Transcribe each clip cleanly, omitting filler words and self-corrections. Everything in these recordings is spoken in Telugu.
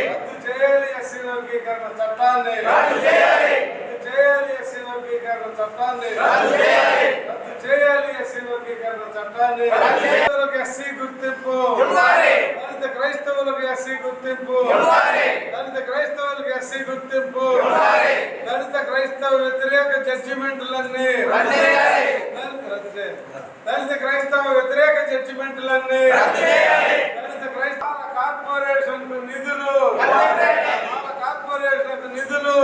రద్దు చేయాలి ఎస్సీ వర్గీకరణ చట్టాన్ని, రద్దు చేయాలి ఎస్సీ వర్గీకరణ చట్టాన్ని, రద్దు చేయాలి ఎస్సీ వర్గీకరణ చట్టాన్ని. ఎస్సీ గుర్తింపు, దళిత క్రైస్తవులకు ఎస్సీ గుర్తింపు, దళిత క్రైస్తవులకు ఎస్సీ గుర్తింపు, దళిత క్రైస్తవ వ్యతిరేక జడ్జిమెంట్లన్నీ, దళిత క్రైస్తవ వ్యతిరేక జడ్జిమెంట్లన్నీ, దళిత క్రైస్తవ కార్పొరేషన్ నిధులు, కార్పొరేషన్ నిధులు,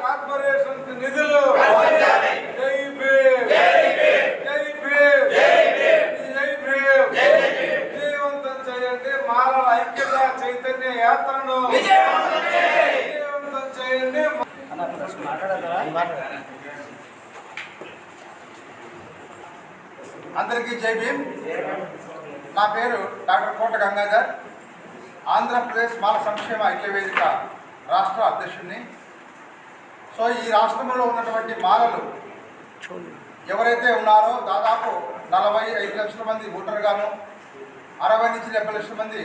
కార్పొరేషన్ నిధులు. జై భీమ్, జై భీమ్, జై భీమ్. విజయవంతం చేయండి మాలల ఐక్యత చైతన్య యాత్రను, విజయవంతం చేయండి. అందరికీ జై భీమ్. నా పేరు డాక్టర్ కోట గంగాధర్, ఆంధ్రప్రదేశ్ మాల సంక్షేమ ఐక్యవేదిక రాష్ట్ర అధ్యక్షుడిని. సో ఈ రాష్ట్రంలో ఉన్నటువంటి మాలలు ఎవరైతే ఉన్నారో దాదాపు 45 లక్షల మంది ఓటర్గాను, 60 నుంచి 70 లక్షల మంది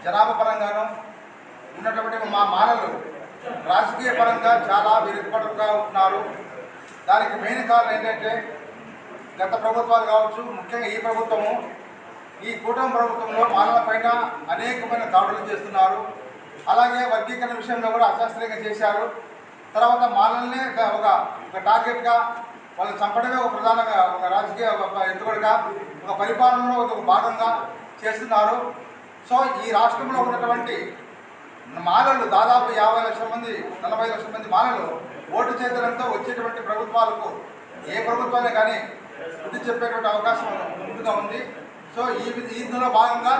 జనాభా పరంగాను ఉన్నటువంటి మా మాలలు రాజకీయ పరంగా చాలా వెనుకబడుగా ఉన్నారు. దానికి మెయిన్ కారణం ఏంటంటే గత ప్రభుత్వాలు కావచ్చు, ముఖ్యంగా ఈ ప్రభుత్వము, ఈ కూటమి ప్రభుత్వంలో మాలల పైన అనేకమైన దాడులు చేస్తున్నారు. అలాగే వర్గీకరణ విషయంలో కూడా అశాస్త్రీయంగా చేశారు. తర్వాత మాలల్ని ఒక టార్గెట్గా వాళ్ళు చంపడమే ఒక ప్రధానంగా ఒక రాజకీయ ఎత్తుగడగా ఒక పరిపాలనలో ఒక భాగంగా చేస్తున్నారు. సో ఈ రాష్ట్రంలో ఉన్నటువంటి మాలలు దాదాపు 50 లక్షల మంది, 40 లక్షల మంది మాలలు ఓటు చేతనంతో వచ్చేటువంటి ప్రభుత్వాలకు ఏ ప్రభుత్వాన్ని కానీ బుద్ధి చెప్పేటువంటి అవకాశం ముందుగా ఉంది. సో ఇందులో భాగంగా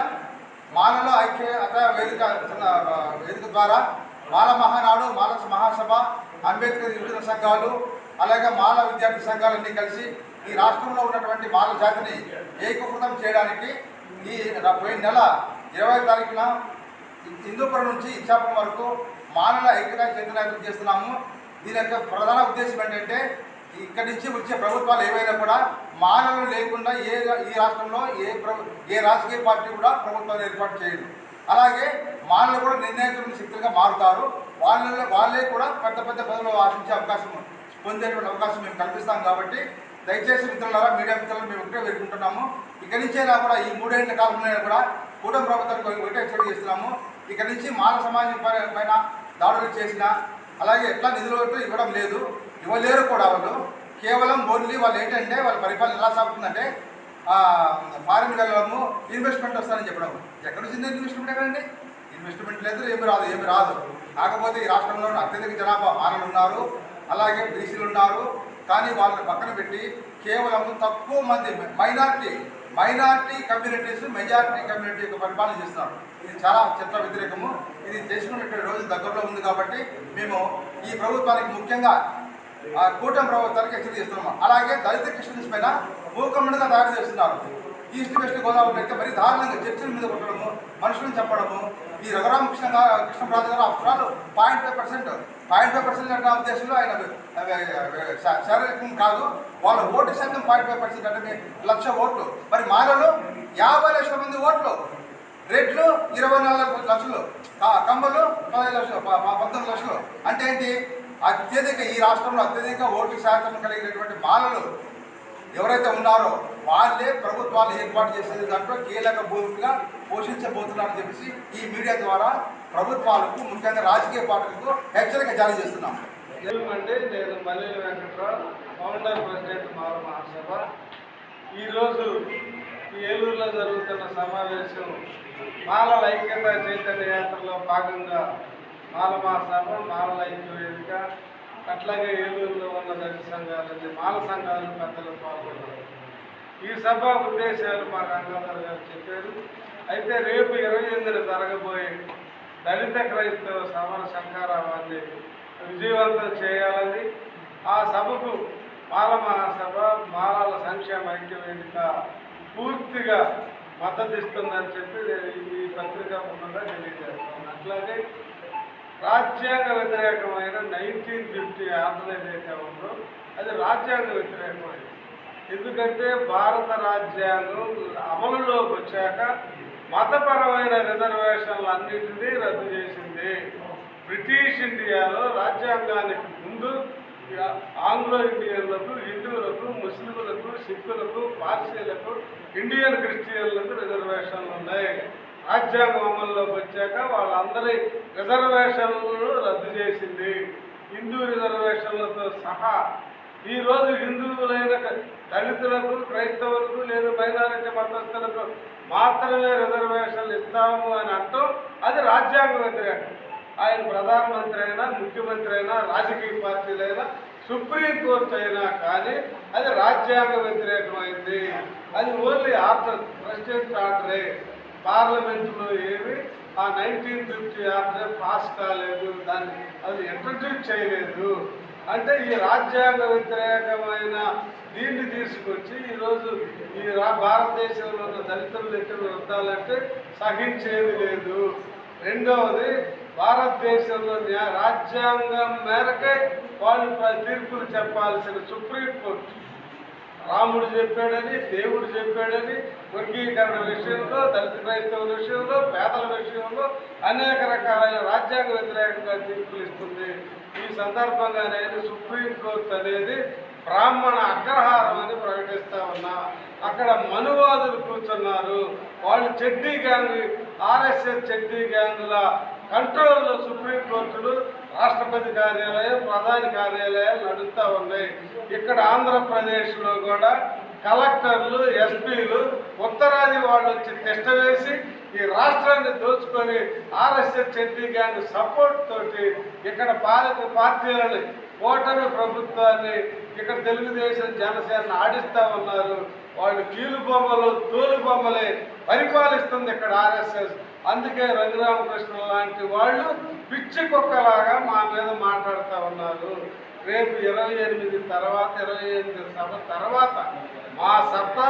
మాలలో ఐక్యత వేదిక ద్వారా మాల మహానాడు, మాల మహాసభ, అంబేద్కర్ యువజన సంఘాలు, అలాగే మాల విద్యార్థి సంఘాలన్నీ కలిసి ఈ రాష్ట్రంలో ఉన్నటువంటి మాల జాతిని ఏకీకృతం చేయడానికి ఈ పోయిన నెల 20వ తారీఖున హిందూపురం నుంచి ఇచ్చాపురం వరకు మాలల ఐక్యత చైతన్యం చేస్తున్నాము. దీని యొక్క ప్రధాన ఉద్దేశం ఏంటంటే ఇక్కడి నుంచి వచ్చే ప్రభుత్వాలు ఏవైనా కూడా మాలలు లేకుండా ఈ రాష్ట్రంలో ఏ రాజకీయ పార్టీ కూడా ప్రభుత్వాన్ని ఏర్పాటు చేయదు. అలాగే మాలలు కూడా నిర్ణయాత్మక శక్తులుగా మారుతారు. వాళ్ళే కూడా పెద్ద పెద్ద పదవులు ఆశించే అవకాశం, పొందేటువంటి అవకాశం మేము కల్పిస్తాం. కాబట్టి దయచేసి మిత్రులారా, మీడియా మిత్రులను మేము ఒకటే వేడుకుంటున్నాము. ఇక్కడి నుంచైనా కూడా ఈ 3 ఏళ్ల కాలంలో కూడా కూటమి ప్రభుత్వానికి ఒకటే హెచ్చరిక చేస్తున్నాము. ఇక్కడి నుంచి మాల సమాజం పైన దాడులు చేసినా, అలాగే ఎట్లా నిధులు ఇవ్వడం లేదు, ఇవ్వలేరు కూడా. వాళ్ళు కేవలం ఓన్లీ వాళ్ళు ఏంటంటే వాళ్ళ పరిపాలన ఎలా సాగుతుందంటే ఫారిన్ వెళ్ళడము, ఇన్వెస్ట్మెంట్ వస్తారని చెప్పడం. ఎక్కడ వచ్చింది ఇన్వెస్ట్మెంట్? ఎక్కడండి ఇన్వెస్ట్మెంట్ లేదు, ఏమి రాదు. కాకపోతే ఈ రాష్ట్రంలో అత్యధిక జనాభా మాలలు ఉన్నారు, అలాగే బీసీలు ఉన్నారు. కానీ వాళ్ళని పక్కన పెట్టి కేవలం తక్కువ మంది మైనార్టీ కమ్యూనిటీస్ మెజారిటీ కమ్యూనిటీ యొక్క పరిపాలన చేస్తున్నారు. ఇది చాలా చట్ట వ్యతిరేకము. ఇది చేసుకునే రోజు దగ్గరలో ఉంది. కాబట్టి మేము ఈ ప్రభుత్వానికి ముఖ్యంగా కూటమి ప్రభుత్వానికి హెచ్చరిక చేస్తున్నాము. అలాగే దళిత క్రిస్టియన్స్ పైన మూకమ్మడిగా తయారు చేస్తున్నారు. ఈస్ట్ వెస్ట్ గోదావరి అయితే మరీ దారుణంగా చర్చల మీద కొట్టడము, మనుషులను చెప్పడము. ఈ కృష్ణరాజు గారు అక్షరాలు 0.5% అన్న ఉద్దేశంలో ఆయన శారీరకం కాదు, వాళ్ళ ఓటు శాతం 0.5% అంటే 1,00,000 ఓట్లు. మరి మాలలో 50 లక్షల మంది ఓట్లు, రెడ్లు 24 లక్షలు, కమ్మలు 19 లక్షలు. అంటే ఏంటి? ఈ రాష్ట్రంలో అత్యధిక ఓటు శాతం కలిగినటువంటి మాలలు ఎవరైతే ఉన్నారో వాళ్ళే ప్రభుత్వాలు ఏర్పాటు చేసేది దాంట్లో కీలక భూమికగా పోషించబోతున్నారని చెప్పేసి ఈ మీడియా ద్వారా ప్రభుత్వాలకు, ముఖ్యంగా రాజకీయ పార్టీలకు హెచ్చరిక జారీ చేస్తున్నాము. నేను మల్లెల వెంకట్రావు, ఫౌండర్ ప్రెసిడెంట్ మాల మహాసభ. ఈరోజు ఏలూరులో జరుగుతున్న సమావేశం మాలల ఐక్యత చైతన్య యాత్రలో భాగంగా మాల మహాసభ, మాలల ఐక్య వేదిక, అట్లాగే ఏలూరులో ఉన్న దళిత సంఘాలని, మాల సంఘాలు పెద్దలు పాల్గొన్నారు. ఈ సభ ఉద్దేశాలు మా గంగాధర్ గారు చెప్పారు. అయితే రేపు 28న జరగబోయే దళిత క్రైస్తవ సమర శంఖారావాన్ని విజయవంతం చేయాలని, ఆ సభకు మాల మహాసభ, మాలల సంక్షేమ ఐక్య వేదిక పూర్తిగా మద్దతు ఇస్తుందని చెప్పి ఈ పత్రికా ముఖంగా తెలియజేస్తాను. అట్లాగే రాజ్యాంగ వ్యతిరేకమైన 1950 ఆంధ్ర ఏదైతే ఉందో అది రాజ్యాంగ వ్యతిరేకమైనది. ఎందుకంటే భారత రాజ్యాంగం అమలులోకి వచ్చాక మతపరమైన రిజర్వేషన్లు అన్నింటినీ రద్దు చేసింది. బ్రిటిష్ ఇండియాలో రాజ్యాంగానికి ముందు ఆంగ్లో ఇండియన్లకు, హిందువులకు, ముస్లింలకు, సిక్కులకు, పార్సీలకు, ఇండియన్ క్రిస్టియన్లకు రిజర్వేషన్లు ఉన్నాయి. రాజ్యాంగం అమల్లోకి వచ్చాక వాళ్ళందరి రిజర్వేషన్లను రద్దు చేసింది, హిందూ రిజర్వేషన్లతో సహా. ఈరోజు హిందువులైన దళితులకు, క్రైస్తవులకు లేదా మైనారిటీ మతస్థులకు మాత్రమే రిజర్వేషన్లు ఇస్తాము అని అంటాం. అది రాజ్యాంగ వ్యతిరేకం. ఆయన ప్రధానమంత్రి అయినా, ముఖ్యమంత్రి అయినా, రాజకీయ పార్టీలైనా, సుప్రీంకోర్టు అయినా కానీ అది రాజ్యాంగ వ్యతిరేకమైంది. అది ఓన్లీ ఆర్డర్, ప్రెసిడెంట్ ఆర్డరే. పార్లమెంటులో ఏమి ఆ 1950 ఆర్డర్ పాస్ కాలేదు, దాన్ని అది ఇంట్రడ్యూస్ చేయలేదు. అంటే ఈ రాజ్యాంగ వ్యతిరేకమైన దీన్ని తీసుకొచ్చి ఈరోజు ఈ భారతదేశంలో ఉన్న దళితులు ఎక్కడ వద్దాలంటే సహించేది లేదు. రెండవది, భారతదేశంలో రాజ్యాంగం మేరకే వాళ్ళు తీర్పులు చెప్పాల్సిన సుప్రీంకోర్టు రాముడు చెప్పాడని, దేవుడు చెప్పాడని, వర్గీకరణ విషయంలో, దళిత క్రైస్తవుల విషయంలో, పేదల విషయంలో అనేక రకాలైన రాజ్యాంగ వ్యతిరేకంగా తీర్పులు ఇస్తుంది. ఈ సందర్భంగా నేను సుప్రీంకోర్టు అనేది బ్రాహ్మణ అగ్రహారం అని ప్రకటిస్తా ఉన్నా. అక్కడ మనువాదులు కూర్చున్నారు. వాళ్ళు చెడ్డీ గ్యాంగ్, ఆర్ఎస్ఎస్ చెడ్డీ గ్యాంగుల కంట్రోల్లో సుప్రీంకోర్టులు, రాష్ట్రపతి కార్యాలయం, ప్రధాని కార్యాలయాలు నడుస్తూ ఉన్నాయి. ఇక్కడ ఆంధ్రప్రదేశ్లో కూడా కలెక్టర్లు, ఎస్పీలు ఉత్తరాది వాళ్ళు వచ్చి తిష్ట వేసి ఈ రాష్ట్రాన్ని దోచుకొని ఆర్ఎస్ఎస్ చెడ్డీ గ్యాంగ్ సపోర్ట్ తోటి ఇక్కడ పాలక పార్టీలని, కూటమి ప్రభుత్వాన్ని, ఇక్కడ తెలుగుదేశం, జనసేన ఆడిస్తూ ఉన్నారు. వాళ్ళు కీలు బొమ్మలు, తోలు బొమ్మలే పరిపాలిస్తుంది ఇక్కడ ఆర్ఎస్ఎస్. అందుకే రఘురామకృష్ణ లాంటి వాళ్ళు పిచ్చి కుక్కలాగా మా మీద మాట్లాడుతూ ఉన్నారు. రేపు 28 తర్వాత, 28 సభ తర్వాత మా సత్తా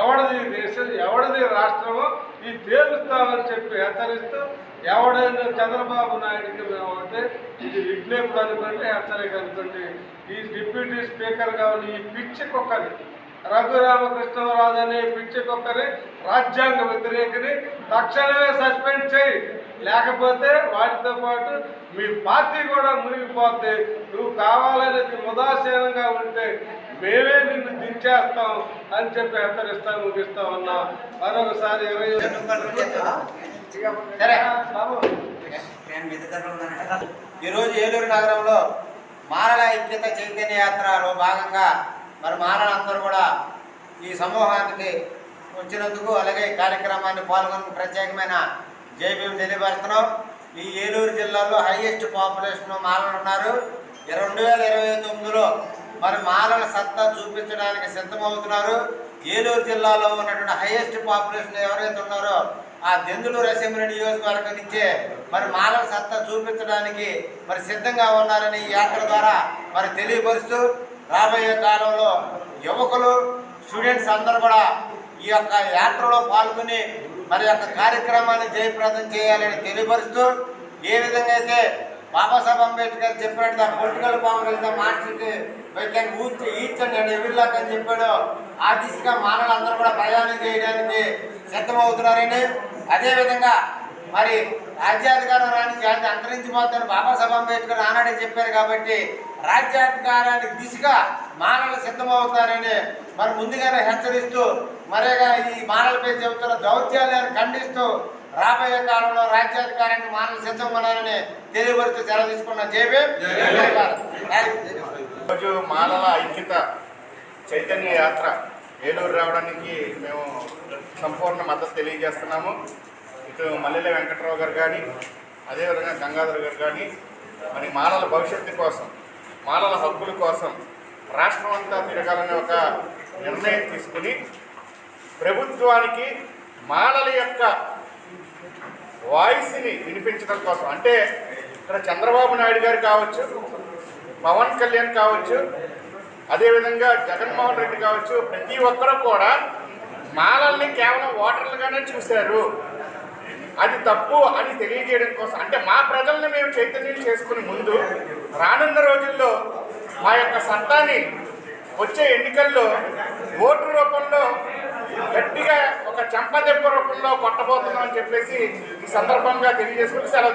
ఎవరిది దేశం, ఎవరిది రాష్ట్రమో ఈ తేలుస్తామని చెప్పి హెచ్చరిస్తూ, ఎవడైనా చంద్రబాబు నాయుడికి మేము ఒకటే ఇది విజ్ఞప్తి అనుకోండి, హెచ్చరిక అనుకోండి, ఈ డిప్యూటీ స్పీకర్గా ఉన్న ఈ పిచ్చి కుక్కని, రఘురామకృష్ణరాజు అనే పిచ్చి కుక్కని, రాజ్యాంగ వ్యతిరేకిని తక్షణమే సస్పెండ్ చేయి. లేకపోతే వాటితో పాటు మీ పార్టీ కూడా మునిగిపోతే, నువ్వు కావాలని ఉదాసీనంగా ఉంటే మేమే నిన్ను దించేస్తాం అని చెప్పి హెచ్చరిస్తా ముగిస్తా ఉన్నా. మరొకసారి ఈరోజు ఏలూరు నగరంలో మాలల ఐక్యత చైతన్య యాత్రలో భాగంగా మరి మాలలందరూ కూడా ఈ సమూహానికి వచ్చినందుకు, అలాగే ఈ కార్యక్రమాన్ని పాల్గొని ప్రత్యేకమైన జైభీం తెలియపరుస్తున్నాం. ఈ ఏలూరు జిల్లాలో హైయెస్ట్ పాపులేషన్ మాలలు ఉన్నారు. 2029లో మరి మాలల సత్తా చూపించడానికి సిద్ధమవుతున్నారు. ఏలూరు జిల్లాలో ఉన్నటువంటి హైయెస్ట్ పాపులేషన్ ఎవరైతే ఉన్నారో ఆ దెందులూరు అసెంబ్లీ నియోజకవర్గం నుంచే మరి మాలల సత్తా చూపించడానికి మరి సిద్ధంగా ఉన్నారని ఈ యాత్ర ద్వారా మరి తెలియపరుస్తూ, రాబోయే కాలంలో యువకులు, స్టూడెంట్స్ అందరూ కూడా ఈ యొక్క యాత్రలో పాల్గొని మరి యొక్క కార్యక్రమాన్ని జయప్రదం చేయాలని తెలియపరుస్తూ, ఏ విధంగా అయితే బాబాసాహెబ్ అంబేద్కర్ చెప్పినట్టు political power is the master why can each and every lock అని చెప్పాడు, ఆ దిశగా మానవులందరూ కూడా ప్రయాణం చేయడానికి సిద్ధమవుతున్నారని, అదేవిధంగా మరి రాజ్యాధికారం రాని అంతరించిపోతాను బాబాసాహెబ్ అంబేద్కర్ ఆనాడే చెప్పారు. కాబట్టి రాజ్యాధికారానికి దిశగా మానవులు సిద్ధమవుతారని మరి ముందుగానే హెచ్చరిస్తూ, మరేగా ఈ మానవులపై చెబుతున్న దౌత్యాలను ఖండిస్తూ రాబోయే కాలంలో రాజ్యాధికారానికి మానవులు సిద్ధంగా ఉన్నారని తెలియపరుస్తూ సెలవు తీసుకున్న ఈరోజు మాలల ఐక్యత చైతన్య యాత్ర ఏలూరు రావడానికి మేము సంపూర్ణ మద్దతు తెలియజేస్తున్నాము. ఇటు మల్లెల వెంకట్రావు గారు కానీ, అదేవిధంగా గంగాధర్ గారు కానీ మరి మాలల భవిష్యత్తు కోసం, మాలల హక్కుల కోసం రాష్ట్రం అంతా తిరగాలనే ఒక నిర్ణయం తీసుకుని ప్రభుత్వానికి మాలల యొక్క వాయిస్ని వినిపించడం కోసం, అంటే ఇక్కడ చంద్రబాబు నాయుడు గారు కావచ్చు, పవన్ కళ్యాణ్ కావచ్చు, అదేవిధంగా జగన్మోహన్ రెడ్డి కావచ్చు, ప్రతి ఒక్కరూ కూడా మాలల్ని కేవలం ఓటర్లుగానే చూశారు. అది తప్పు అని తెలియజేయడం కోసం, అంటే మా ప్రజల్ని మేము చైతన్యం చేసుకుని ముందు రానున్న రోజుల్లో మా యొక్క సత్తాని వచ్చే ఎన్నికల్లో ఓటు రూపంలో గట్టిగా ఒక చెంపదెబ్బ రూపంలో కొట్టబోతున్నాం అని చెప్పేసి ఈ సందర్భంగా తెలియజేసుకుంటూ సెలవు